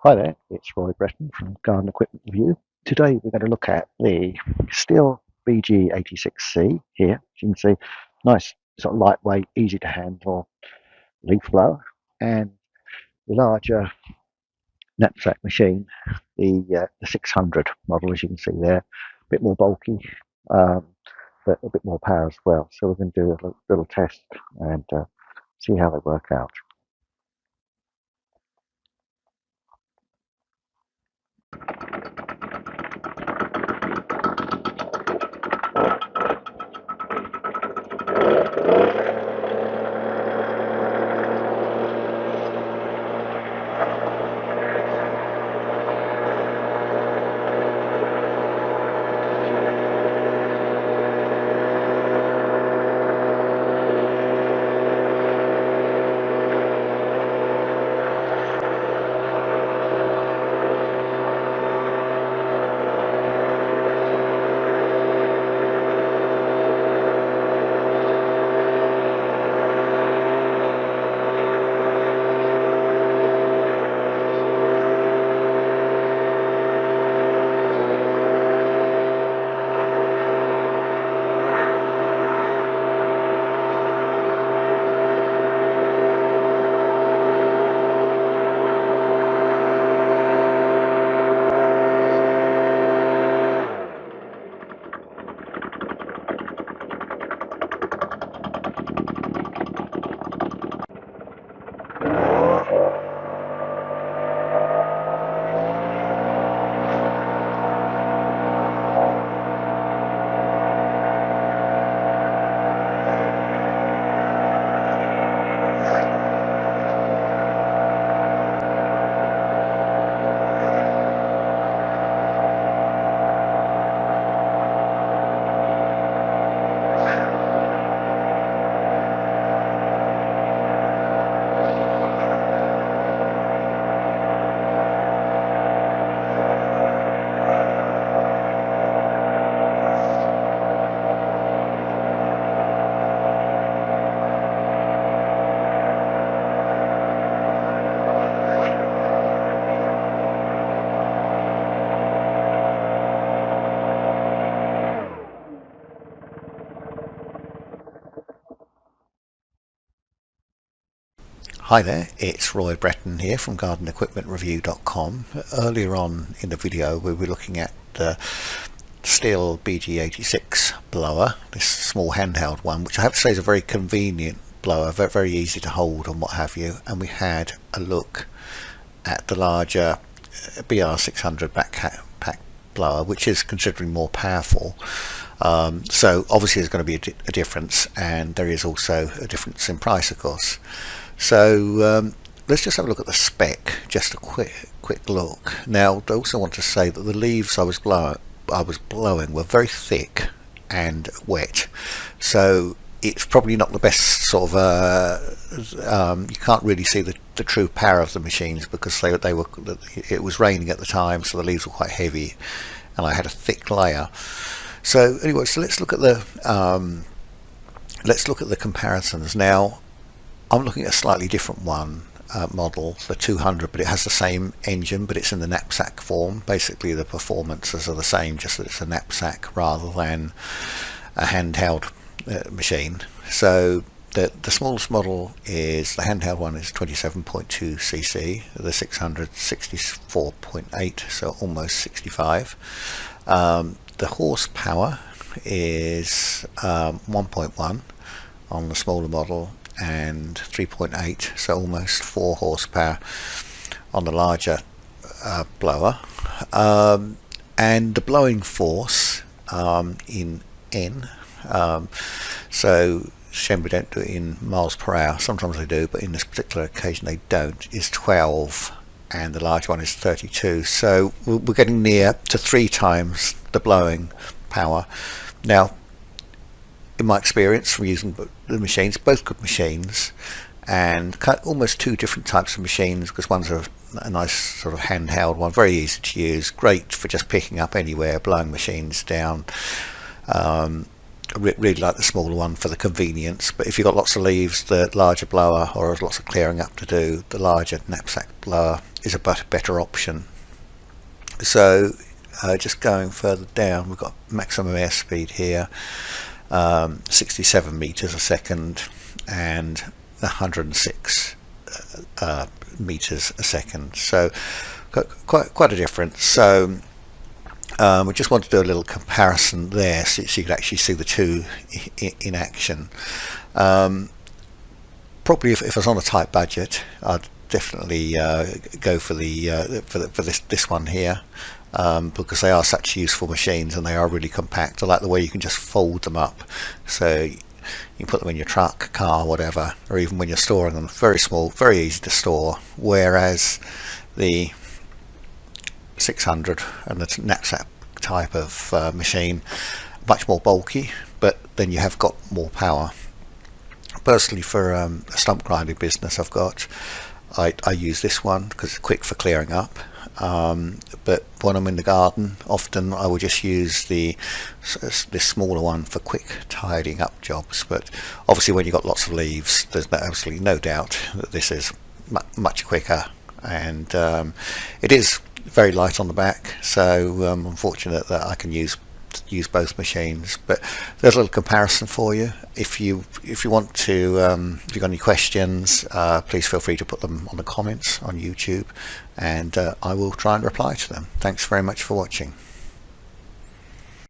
Hi there, it's Roy Breton from Garden Equipment Review. Today we're going to look at the Stihl BG86C here. As you can see, nice sort of lightweight, easy to handle leaf blower, and the larger knapsack machine, the 600 model, as you can see there, a bit more bulky, um, but a bit more power as well. So we're going to do a little test and see how they work out. Hi there, it's Roy Breton here from GardenEquipmentReview.com. Earlier on in the video we were looking at the Stihl BG86 blower, this small handheld one, which I have to say is a very convenient blower, very easy to hold and what have you, and we had a look at the larger BR600 backpack blower, which is considerably more powerful. So obviously there's going to be a difference, and there is also a difference in price, of course. So let's just have a look at the spec, just a quick look. Now I also want to say that the leaves I was blowing were very thick and wet, so it's probably not the best sort of you can't really see the true power of the machines, because it was raining at the time, so the leaves were quite heavy and I had a thick layer. So anyway, so let's look at the comparisons. Now I'm looking at a slightly different one, model, the 200, but it has the same engine, but it's in the knapsack form. Basically the performances are the same, just that it's a knapsack rather than a handheld machine. So the smallest model is, the handheld one is 27.2 cc, the 600 64.8, so almost 65. The horsepower is 1.1 on the smaller model, and 3.8, so almost 4 horsepower on the larger blower. And the blowing force in N, so shame we don't do it in miles per hour, sometimes they do, but in this particular occasion they don't, is 12, and the large one is 32. So we're getting near to 3 times the blowing power. Now, in my experience from using the machines, both good machines, and almost 2 different types of machines, because one's a nice sort of handheld one, very easy to use, great for just picking up anywhere, blowing machines down, really like the smaller one for the convenience, but if you've got lots of leaves, the larger blower, or has lots of clearing up to do, the larger knapsack blower is a better option. So just going further down, we've got maximum airspeed here, 67 meters a second and 106 meters a second, so quite a difference. So we just want to do a little comparison there, so you can actually see the two in action. Probably if I was on a tight budget, I'd definitely go for this one here, because they are such useful machines and they are really compact. I like the way you can just fold them up, so you can put them in your truck, car, whatever, or even when you're storing them. Very small, very easy to store, whereas the 600 and the knapsack type of machine, much more bulky, but then you have got more power. Personally, for a stump grinding business I use this one because it's quick for clearing up, but when I'm in the garden, often I will just use this smaller one for quick tidying up jobs. But obviously when you've got lots of leaves, there's absolutely no doubt that this is much quicker, and it is very light on the back, so I'm fortunate that I can use both machines. But there's a little comparison for you. If you want to, if you've got any questions, please feel free to put them on the comments on YouTube, and I will try and reply to them. Thanks very much for watching.